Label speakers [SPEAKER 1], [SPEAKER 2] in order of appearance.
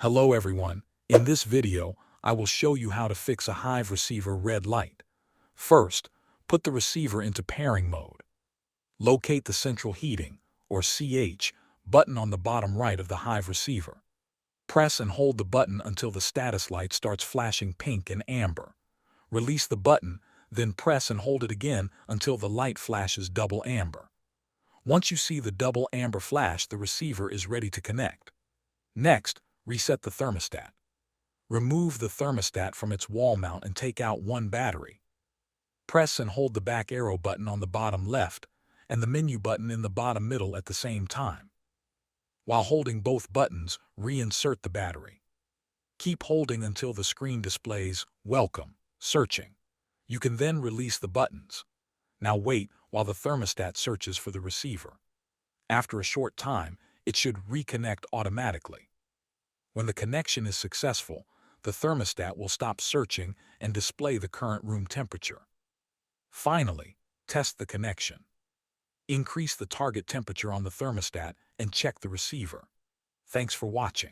[SPEAKER 1] Hello everyone, in this video, I will show you how to fix a Hive Receiver red light. First, put the receiver into pairing mode. Locate the central heating, or CH, button on the bottom right of the Hive Receiver. Press and hold the button until the status light starts flashing pink and amber. Release the button, then press and hold it again until the light flashes double amber. Once you see the double amber flash, the receiver is ready to connect. Next, reset the thermostat. Remove the thermostat from its wall mount and take out one battery. Press and hold the back arrow button on the bottom left and the menu button in the bottom middle at the same time. While holding both buttons, reinsert the battery. Keep holding until the screen displays "Welcome, searching." You can then release the buttons. Now wait while the thermostat searches for the receiver. After a short time, it should reconnect automatically. When the connection is successful, the thermostat will stop searching and display the current room temperature. Finally, test the connection. Increase the target temperature on the thermostat and check the receiver. Thanks for watching.